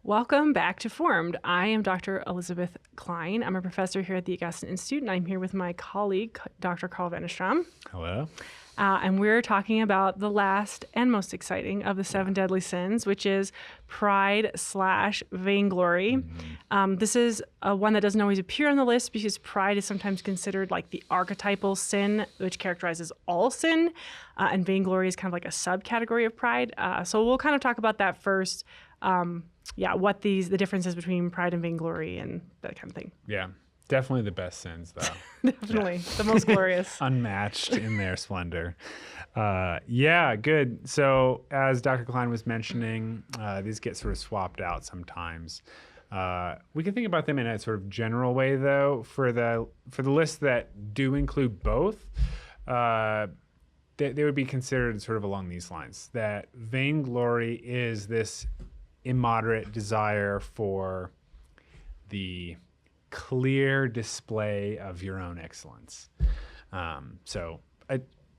Welcome back to Formed. I am Dr. Elizabeth Klein. I'm a professor here at the Augustine Institute, and I'm here with my colleague, Dr. Carl Vennerstrom. Hello. And we're talking about the last and most exciting of the seven deadly sins, which is pride/vainglory. This is one that doesn't always appear on the list because pride is sometimes considered like the archetypal sin, which characterizes all sin, and vainglory is kind of like a subcategory of pride. So we'll kind of talk about that first. What the differences between pride and vainglory and that kind of thing. Yeah, definitely the best sins, though. Definitely. The most glorious. Unmatched in their splendor. Good. So as Dr. Klein was mentioning, these get sort of swapped out sometimes. We can think about them in a sort of general way, though. For the lists that do include both, they would be considered sort of along these lines, that vainglory is this immoderate desire for the clear display of your own excellence.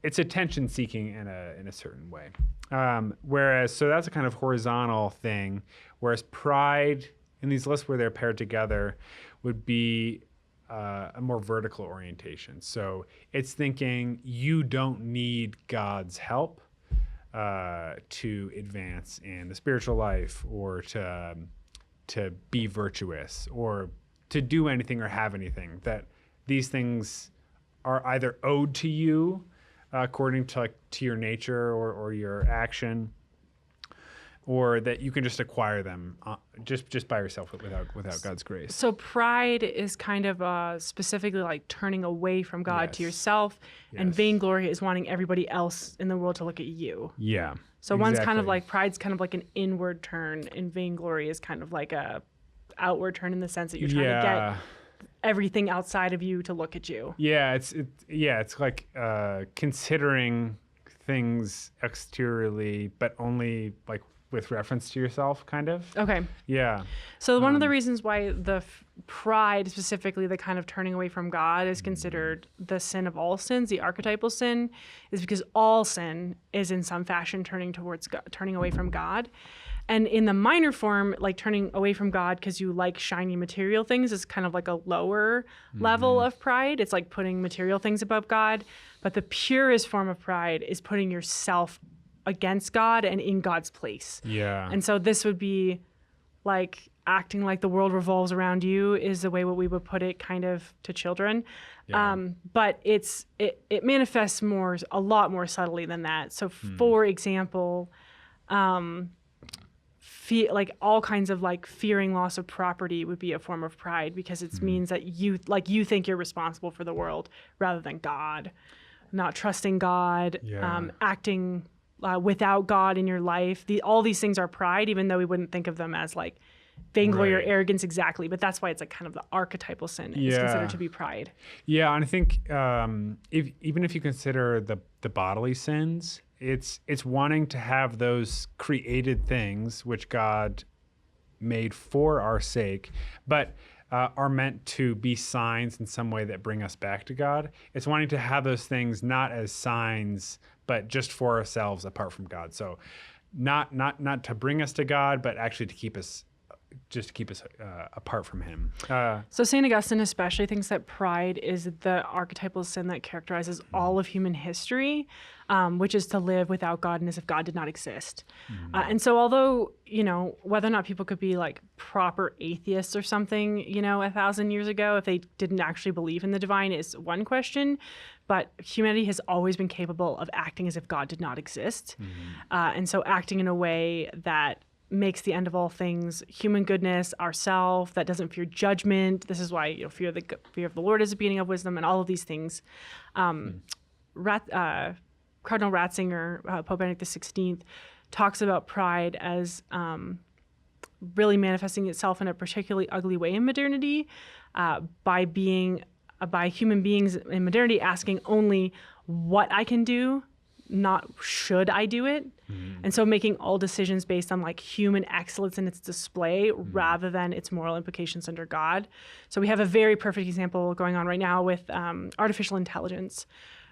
It's attention seeking in a certain way. So that's a kind of horizontal thing, whereas pride in these lists where they're paired together would be a more vertical orientation. So it's thinking you don't need God's help to advance in the spiritual life, or to be virtuous, or to do anything or have anything. That these things are either owed to you according to your nature or your action, or that you can just acquire them just by yourself without God's grace. So pride is kind of specifically like turning away from God to yourself, and vainglory is wanting everybody else in the world to look at you. Yeah. So one's kind of like, pride's kind of like an inward turn, and vainglory is kind of like a outward turn in the sense that you're trying to get everything outside of you to look at you. Yeah, it's like considering things exteriorly, but only like with reference to yourself, kind of. Okay. Yeah. So one of the reasons why the pride, specifically the kind of turning away from God, is considered the sin of all sins, the archetypal sin, is because all sin is in some fashion turning away from God. And in the minor form, like turning away from God because you like shiny material things, is kind of like a lower level of pride. It's like putting material things above God. But the purest form of pride is putting yourself against God and in God's place. Yeah. And so this would be like acting like the world revolves around you, is the way what we would put it kind of to children. Yeah. But it manifests a lot more subtly than that. So for example, like all kinds of like fearing loss of property would be a form of pride, because it means that you think you're responsible for the world rather than God, not trusting God, acting without God in your life. All these things are pride, even though we wouldn't think of them as like vainglory or arrogance exactly, but that's why it's like kind of the archetypal sin is considered to be pride. Yeah, and I think even if you consider the bodily sins, it's wanting to have those created things which God made for our sake, but are meant to be signs in some way that bring us back to God. It's wanting to have those things not as signs, but just for ourselves apart from God. So not to bring us to God, but actually to keep us apart from him. So St. Augustine especially thinks that pride is the archetypal sin that characterizes all of human history, which is to live without God and as if God did not exist. And so although, whether or not people could be like proper atheists or something, 1,000 years ago, if they didn't actually believe in the divine, is one question. But humanity has always been capable of acting as if God did not exist. And so acting in a way that makes the end of all things human goodness, ourself, that doesn't fear judgment. This is why fear of the Lord is the beginning of wisdom, and all of these things. Cardinal Ratzinger, Pope Benedict XVI, talks about pride as really manifesting itself in a particularly ugly way in modernity, by human beings in modernity asking only what I can do, not should I do it. And so making all decisions based on like human excellence in its display rather than its moral implications under God. So we have a very perfect example going on right now with artificial intelligence,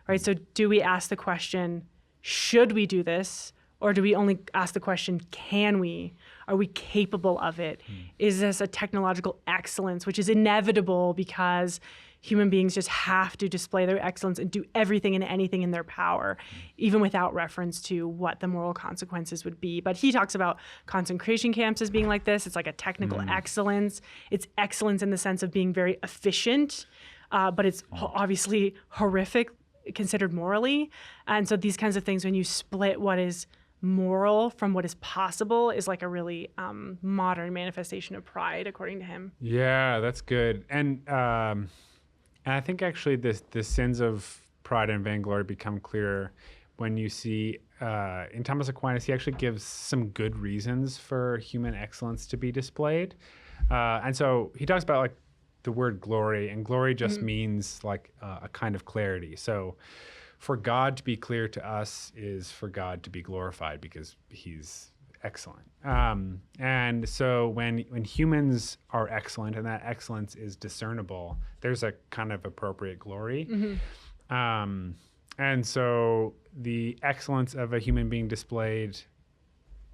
right? So do we ask the question, should we do this? Or do we only ask the question, can we? Are we capable of it? Is this a technological excellence, which is inevitable because human beings just have to display their excellence and do everything and anything in their power, even without reference to what the moral consequences would be. But he talks about concentration camps as being like this. It's like a technical excellence. It's excellence in the sense of being very efficient, but it's obviously horrific considered morally. And so these kinds of things, when you split what is moral from what is possible, is like a really modern manifestation of pride, according to him. Yeah, that's good. And I think actually the sins of pride and vainglory become clearer when you see in Thomas Aquinas, he actually gives some good reasons for human excellence to be displayed. And so he talks about like the word glory, and glory just means like a kind of clarity. So for God to be clear to us is for God to be glorified because he's excellent. And so when humans are excellent and that excellence is discernible, there's a kind of appropriate glory. And so the excellence of a human being displayed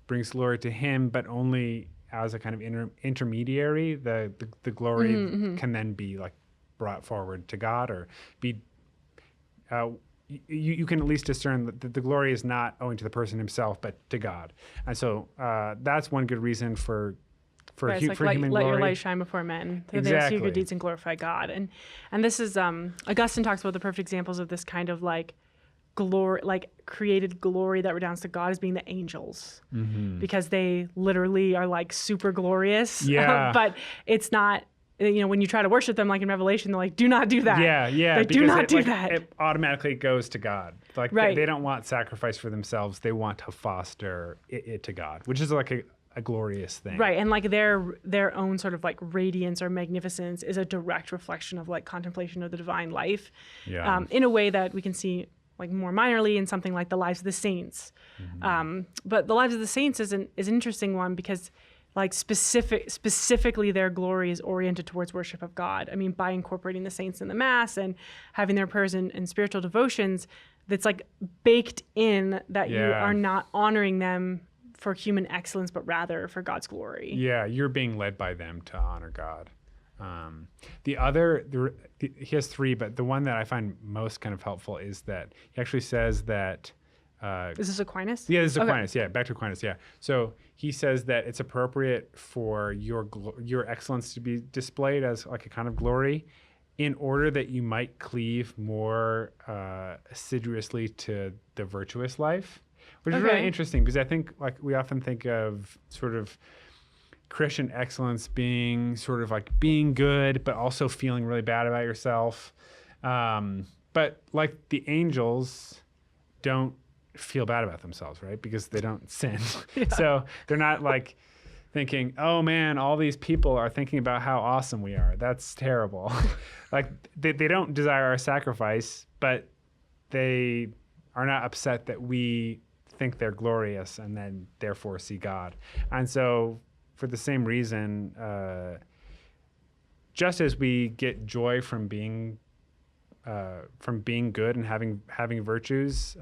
brings glory to him, but only as a kind of intermediary. The glory can then be like brought forward to God, or be you can at least discern that the glory is not owing to the person himself, but to God. And so that's one good reason for human glory. Let your light shine before men, that they see your good deeds and glorify God. And this is Augustine talks about the perfect examples of this kind of like glory, like created glory that redounds to God, as being the angels, because they literally are like super glorious. Yeah. But it's not. When you try to worship them, like in Revelation, they're like, do not do that. Yeah. They do not do that. It automatically goes to God. Like they don't want sacrifice for themselves. They want to foster it to God, which is like a glorious thing. Right. And like their own sort of like radiance or magnificence is a direct reflection of like contemplation of the divine life, in a way that we can see like more minorly in something like the lives of the saints. But the lives of the saints is an interesting one because like specifically their glory is oriented towards worship of God. I mean, by incorporating the saints in the Mass and having their prayers and spiritual devotions, that's like baked in that you are not honoring them for human excellence, but rather for God's glory. Yeah, you're being led by them to honor God. He has three, but the one that I find most kind of helpful is that he actually says that is this Aquinas? Yeah, this is Aquinas. Yeah, back to Aquinas. Yeah. So he says that it's appropriate for your excellence to be displayed as like a kind of glory, in order that you might cleave more assiduously to the virtuous life, which is really interesting because I think like we often think of sort of Christian excellence being sort of like being good, but also feeling really bad about yourself. But like the angels don't feel bad about themselves, right? Because they don't sin. So they're not like thinking, oh man, all these people are thinking about how awesome we are. That's terrible. Like they don't desire our sacrifice, but they are not upset that we think they're glorious and then therefore see God. And so for the same reason, just as we get joy from being good and having virtues,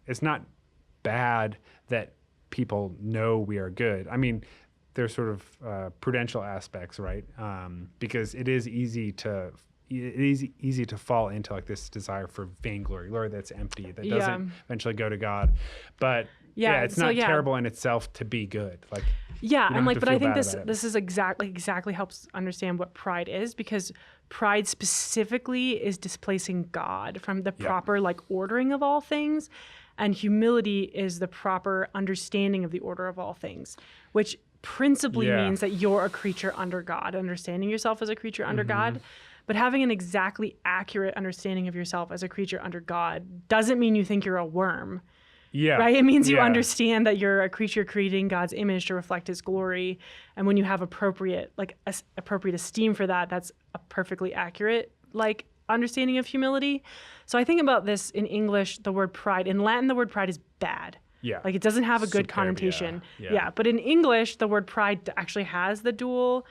it's not bad that people know we are good. I mean, there's sort of prudential aspects, right? Because it is easy to fall into like this desire for vainglory, glory that's empty, that doesn't eventually go to God. But it's not terrible in itself to be good. Like and like, but I think this is exactly helps understand what pride is, because pride specifically is displacing God from the proper like ordering of all things, and humility is the proper understanding of the order of all things, which principally means that you're a creature under God, understanding yourself as a creature under God. But having an exactly accurate understanding of yourself as a creature under God doesn't mean you think you're a worm. Yeah. Right? It means you understand that you're a creature created in God's image to reflect his glory. And when you have appropriate esteem for that, that's a perfectly accurate like understanding of humility. So I think about this in English, the word pride. In Latin, the word pride is bad. Yeah. Like it doesn't have a good Superbia. connotation. Yeah. Yeah. But in English, the word pride actually has the dual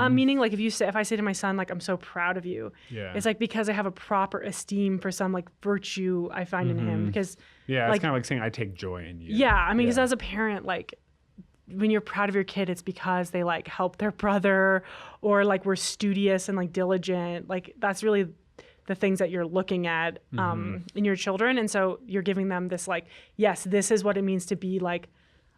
meaning. Like if I say to my son, like, I'm so proud of you, Yeah. it's like because I have a proper esteem for some like virtue I find in him. Because Yeah, it's like, kind of like saying I take joy in you. yeah, I mean, because as a parent, like when you're proud of your kid, it's because they like help their brother or like were studious and like diligent. Like that's really the things that you're looking at in your children. And so you're giving them this like, yes, this is what it means to be like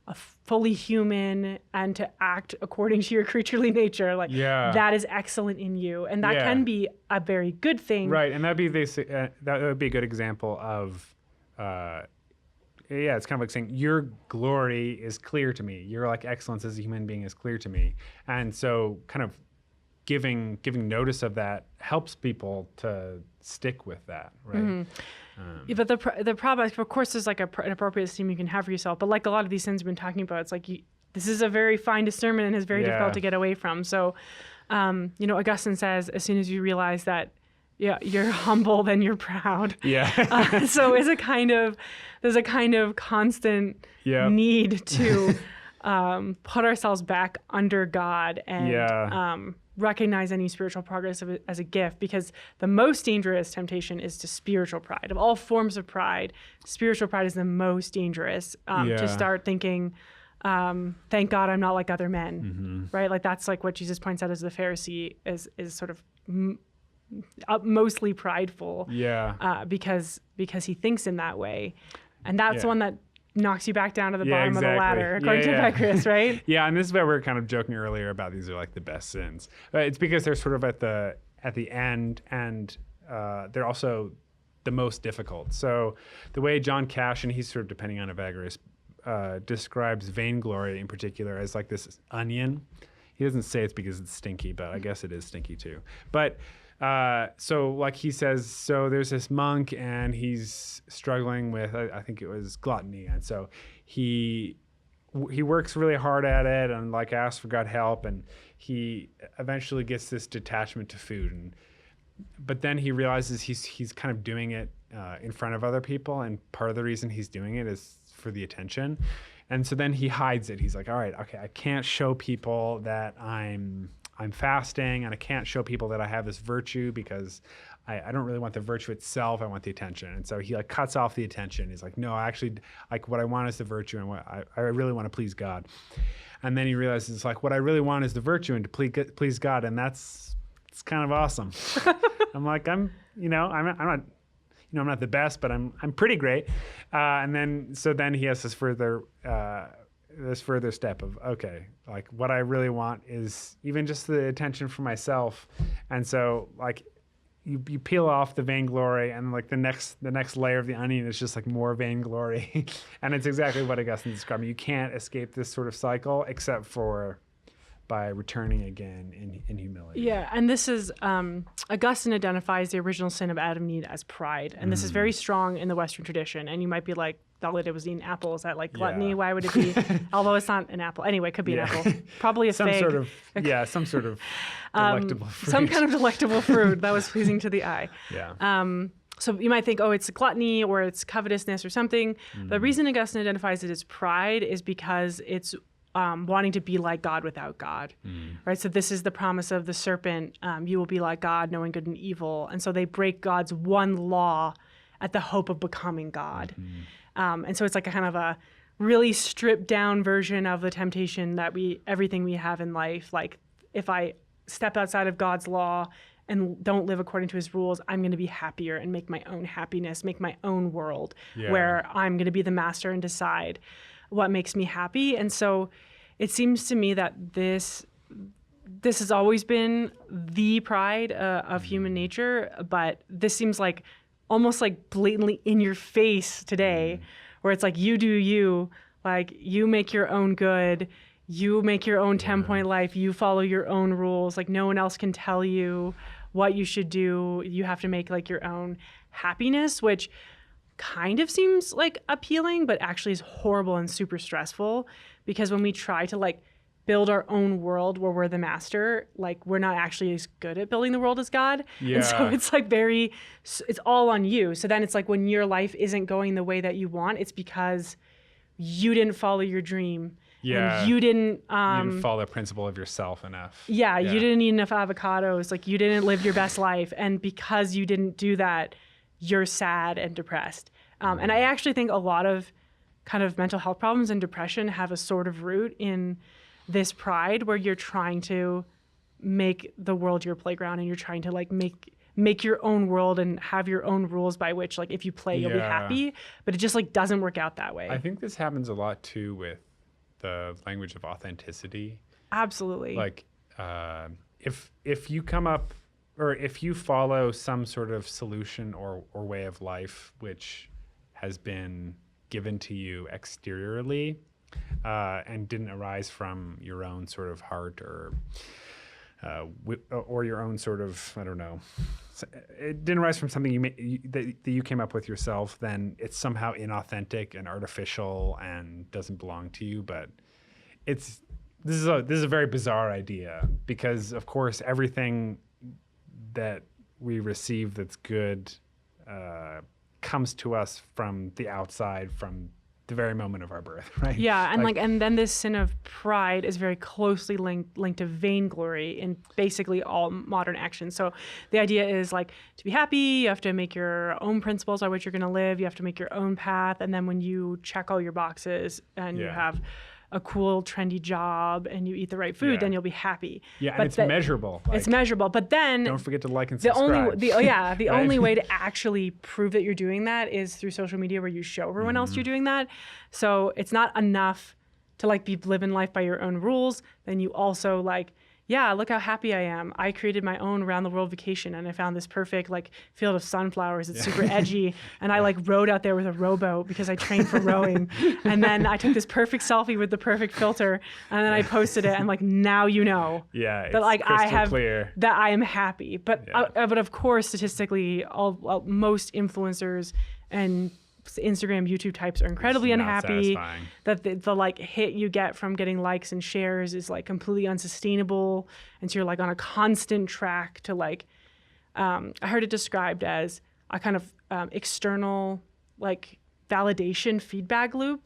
a fully human and to act according to your creaturely nature. Like that is excellent in you. And that can be a very good thing. Right. And that'd be that would be a good example of, it's kind of like saying your glory is clear to me. Your like excellence as a human being is clear to me. And so kind of giving notice of that helps people to stick with that, right? Yeah, but the problem, of course, there's like an appropriate esteem you can have for yourself. But like a lot of these sins we've been talking about, it's like this is a very fine discernment and is very difficult to get away from. So, Augustine says, as soon as you realize that, you're humble, then you're proud. Yeah. So there's a kind of constant need to put ourselves back under God and recognize any spiritual progress as a gift, because the most dangerous temptation is to spiritual pride. Of all forms of pride, spiritual pride is the most dangerous. To start thinking, thank God I'm not like other men, right? Like that's like what Jesus points out as the Pharisee is sort of mostly prideful, because he thinks in that way, and that's the one that knocks you back down to the bottom of the ladder, according to Epicurus, right? Yeah, and this is why we were kind of joking earlier about these are like the best sins. It's because they're sort of at the end, and they're also the most difficult. So the way John Cash, and he's sort of depending on Evagrius, describes vainglory in particular as like this onion. He doesn't say it's because it's stinky, but I guess it is stinky too. But so like he says, so there's this monk and he's struggling with, I think it was gluttony. And so he works really hard at it and like asks for God help. And he eventually gets this detachment to food. But then he realizes he's kind of doing it in front of other people. And part of the reason he's doing it is for the attention. And so then he hides it. He's like, all right, okay, I can't show people that I'm fasting, and I can't show people that I have this virtue because I don't really want the virtue itself. I want the attention. And so he like cuts off the attention. He's like, no, actually, like what I want is the virtue, and what I really want to please God. And then he realizes it's like what I really want is the virtue and to please God, and it's kind of awesome. I'm like, I'm not the best, but I'm pretty great. And then he has this further step of, okay, like what I really want is even just the attention for myself. And so like you peel off the vainglory, and like the next layer of the onion is just like more vainglory. And it's exactly what Augustine described. You can't escape this sort of cycle except for by returning again in humility. Yeah, and this is, Augustine identifies the original sin of Adam and Eve as pride. And this is very strong in the Western tradition. And you might be like, all it was eating apple. Is that like gluttony? Yeah. Why would it be? Although it's not an apple. Anyway, it could be an apple. Probably a fig. Some sort of delectable fruit. Some kind of delectable fruit that was pleasing to the eye. Yeah. So you might think, oh, it's gluttony or it's covetousness or something. The reason Augustine identifies it as pride is because it's wanting to be like God without God, right? So this is the promise of the serpent. You will be like God, knowing good and evil. And so they break God's one law at the hope of becoming God. And so it's like a kind of a really stripped down version of the temptation that everything we have in life. Like if I step outside of God's law and don't live according to his rules, I'm going to be happier and make my own happiness, make my own world where I'm going to be the master and decide what makes me happy. And so it seems to me that this has always been the pride of human nature, but this seems like almost like blatantly in your face today, where it's like you do you, like you make your own good, you make your own 10-point life, you follow your own rules, like no one else can tell you what you should do. You have to make like your own happiness, which kind of seems like appealing, but actually is horrible and super stressful, because when we try to like build our own world where we're the master, like we're not actually as good at building the world as God. Yeah. And so it's like it's all on you. So then it's like when your life isn't going the way that you want, it's because you didn't follow your dream. Yeah. And you didn't you didn't follow the principle of yourself enough. Yeah, you didn't eat enough avocados. Like, you didn't live your best life. And because you didn't do that, you're sad and depressed. And I actually think a lot of kind of mental health problems and depression have a sort of root in this pride, where you're trying to make the world your playground, and you're trying to like make your own world and have your own rules by which, like, if you play, you'll be happy. But it just like doesn't work out that way. I think this happens a lot too with the language of authenticity. Absolutely. Like, if you come up, or if you follow some sort of solution or way of life which has been given to you exteriorly, and didn't arise from your own sort of heart or your own sort of, I don't know, it didn't arise from something that you came up with yourself, then it's somehow inauthentic and artificial and doesn't belong to you. But this is a very bizarre idea, because of course everything that we receive that's good comes to us from the outside, from the very moment of our birth, right? Yeah, and and then this sin of pride is very closely linked to vainglory in basically all modern actions. So the idea is, like, to be happy, you have to make your own principles on which you're going to live. You have to make your own path, and then when you check all your boxes and you have a cool, trendy job and you eat the right food, then you'll be happy. Yeah, and it's measurable. It's measurable, but then don't forget to like and subscribe. The only way to actually prove that you're doing that is through social media, where you show everyone else you're doing that. So it's not enough to like be living life by your own rules. Then you also like, yeah, look how happy I am. I created my own around the world vacation, and I found this perfect like field of sunflowers. It's super edgy, and I like rowed out there with a rowboat because I trained for rowing. And then I took this perfect selfie with the perfect filter, and then I posted it. And like, now you know that like I have clear that I am happy. But but of course, statistically, most influencers and Instagram, YouTube types are incredibly unhappy. That the like hit you get from getting likes and shares is like completely unsustainable, and so you're like on a constant track to like I heard it described as a kind of external like validation feedback loop.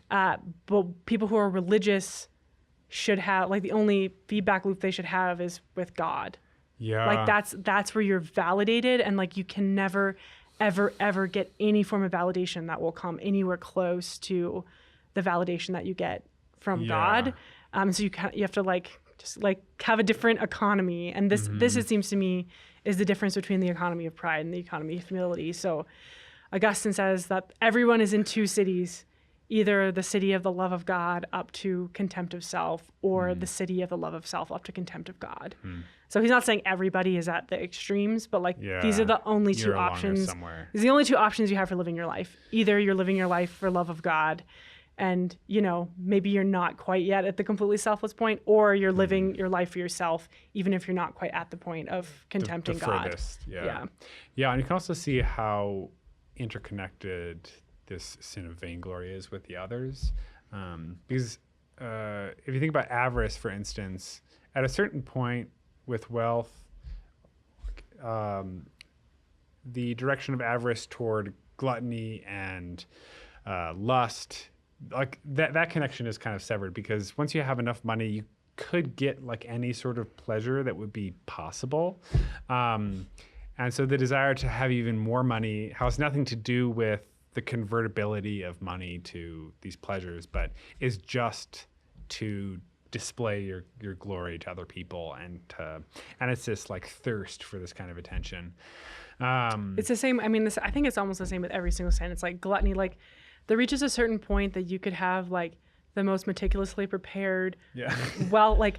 But people who are religious should have like the only feedback loop they should have is with God. Like that's where you're validated, and like you can never ever get any form of validation that will come anywhere close to the validation that you get from God. So you have to like just like have a different economy, and this it seems to me is the difference between the economy of pride and the economy of humility. So Augustine says that everyone is in two cities, either the city of the love of God up to contempt of self, or the city of the love of self up to contempt of God. So he's not saying everybody is at the extremes, but like these are the only two options. These are the only two options you have for living your life. Either you're living your life for love of God, and you know maybe you're not quite yet at the completely selfless point, or you're living your life for yourself, even if you're not quite at the point of contempting God. Furthest, and you can also see how interconnected this sin of vainglory is with the others, because if you think about avarice, for instance, at a certain point with wealth, the direction of avarice toward gluttony and lust, like that connection is kind of severed, because once you have enough money, you could get like any sort of pleasure that would be possible. And so the desire to have even more money has nothing to do with the convertibility of money to these pleasures, but is just to display your glory to other people, and it's this like thirst for this kind of attention. It's the same. I mean, I think it's almost the same with every single sin. It's like gluttony. Like there reaches a certain point that you could have like the most meticulously prepared, like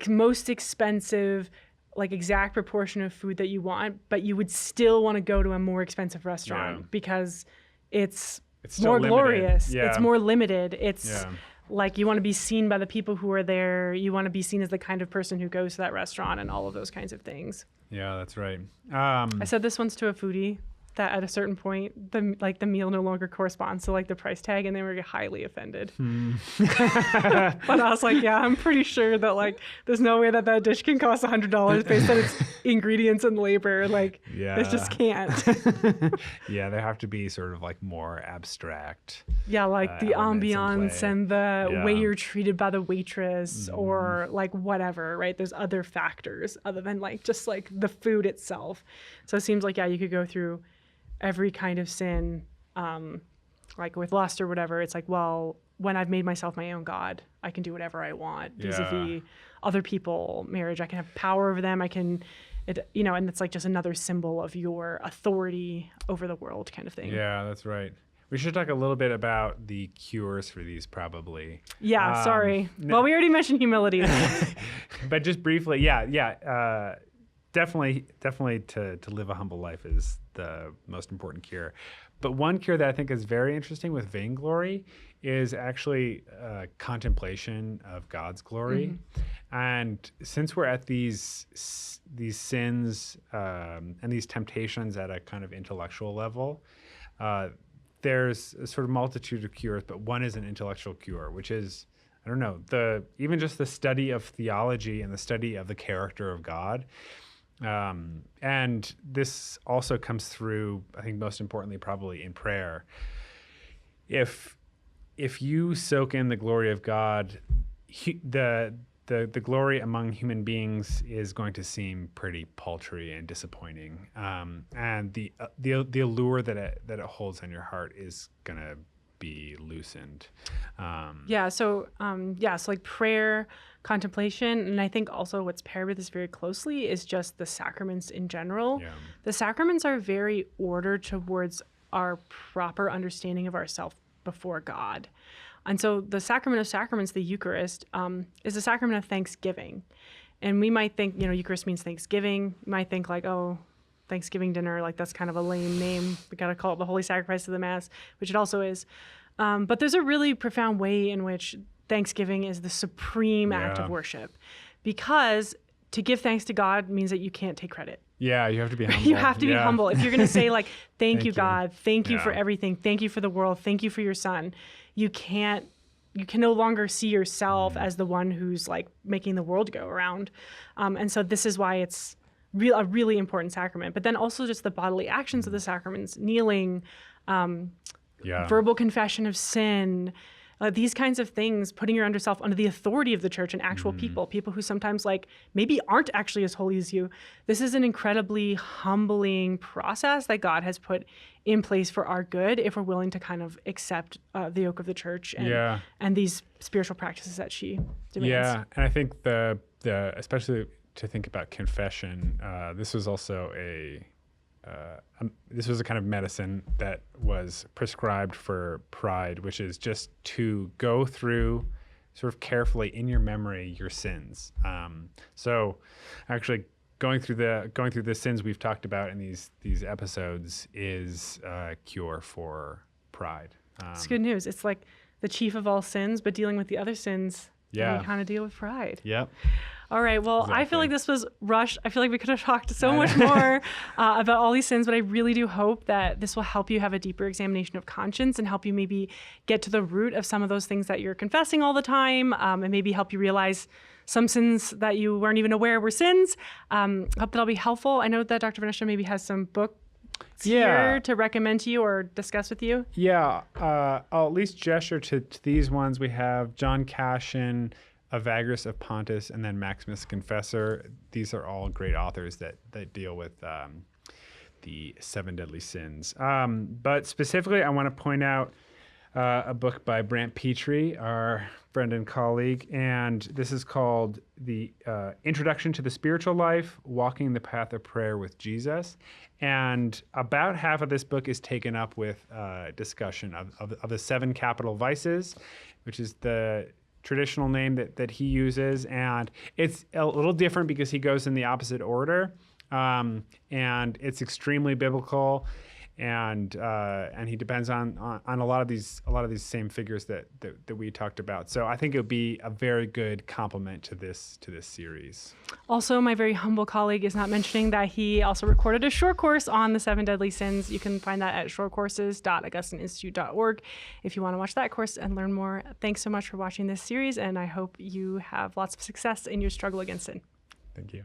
most expensive, like exact proportion of food that you want, but you would still want to go to a more expensive restaurant because it's more glorious. It's more limited. It's like you want to be seen by the people who are there. You want to be seen as the kind of person who goes to that restaurant and all of those kinds of things. Yeah, that's right. I said this once to a foodie. that at a certain point, the meal no longer corresponds to like the price tag, and they were highly offended. But I was like, yeah, I'm pretty sure that like there's no way that dish can cost $100 based on its ingredients and labor. Like, it just can't. Yeah, there have to be sort of like more abstract. Yeah, like the ambiance and the way you're treated by the waitress or like whatever, right? There's other factors other than like just like the food itself. So it seems like, yeah, you could go through every kind of sin, like with lust or whatever. It's like, well, when I've made myself my own God, I can do whatever I want vis-a-vis other people, marriage. I can have power over them. I can, and it's like just another symbol of your authority over the world kind of thing. Yeah, that's right. We should talk a little bit about the cures for these, probably. Yeah, sorry. Well, we already mentioned humility. But just briefly, definitely to live a humble life is the most important cure. But one cure that I think is very interesting with vainglory is actually contemplation of God's glory. And since we're at these sins and these temptations at a kind of intellectual level, there's a sort of multitude of cures, but one is an intellectual cure, which is, I don't know, even just the study of theology and the study of the character of God. And this also comes through, I think most importantly, probably in prayer. If you soak in the glory of God, the glory among human beings is going to seem pretty paltry and disappointing. And the allure that it holds in your heart is gonna be loosened. So like prayer, contemplation, and I think also what's paired with this very closely is just the sacraments in general. Yeah. The sacraments are very ordered towards our proper understanding of ourselves before God. And so the sacrament of sacraments, the Eucharist, is a sacrament of thanksgiving. And we might think, Eucharist means Thanksgiving. You might think like, oh, Thanksgiving dinner, like that's kind of a lame name. We got to call it the Holy Sacrifice of the Mass, which it also is. But there's a really profound way in which Thanksgiving is the supreme act of worship, because to give thanks to God means that you can't take credit. Yeah, you have to be humble. You have to be humble. If you're going to say like, thank you, God, thank you for everything, thank you for the world, thank you for your son, you can no longer see yourself as the one who's like making the world go around. And so this is why it's a really important sacrament. But then also just the bodily actions of the sacraments, kneeling, verbal confession of sin, these kinds of things, putting your underself under the authority of the church and actual people who sometimes like maybe aren't actually as holy as you. This is an incredibly humbling process that God has put in place for our good if we're willing to kind of accept the yoke of the church and these spiritual practices that she demands. Yeah, and I think the especially to think about confession, this was also this was a kind of medicine that was prescribed for pride, which is just to go through sort of carefully in your memory your sins. So actually going through the sins we've talked about in these episodes is a cure for pride. It's good news. It's like the chief of all sins, but dealing with the other sins, we kind of deal with pride. Yep. All right. Well, exactly. I feel like this was rushed. I feel like we could have talked so much more about all these sins, but I really do hope that this will help you have a deeper examination of conscience and help you maybe get to the root of some of those things that you're confessing all the time, and maybe help you realize some sins that you weren't even aware were sins. Hope that'll be helpful. I know that Dr. Vennerstrom maybe has some books here to recommend to you or discuss with you. Yeah. I'll at least gesture to these ones. We have John Cassian, Evagrius of Pontus, and then Maximus Confessor. These are all great authors that deal with the 7 deadly sins. But specifically, I want to point out a book by Brant Petrie, our friend and colleague, and this is called The Introduction to the Spiritual Life, Walking the Path of Prayer with Jesus. And about half of this book is taken up with discussion of the 7 capital vices, which is the traditional name that he uses, and it's a little different because he goes in the opposite order, and it's extremely biblical. and he depends on a lot of these same figures that we talked about. So I think it would be a very good complement to this series. Also, my very humble colleague is not mentioning that he also recorded a short course on the 7 deadly sins. You can find that at shortcourses.augustineinstitute.org if you want to watch that course and learn more. Thanks so much for watching this series, and I hope you have lots of success in your struggle against sin. Thank you.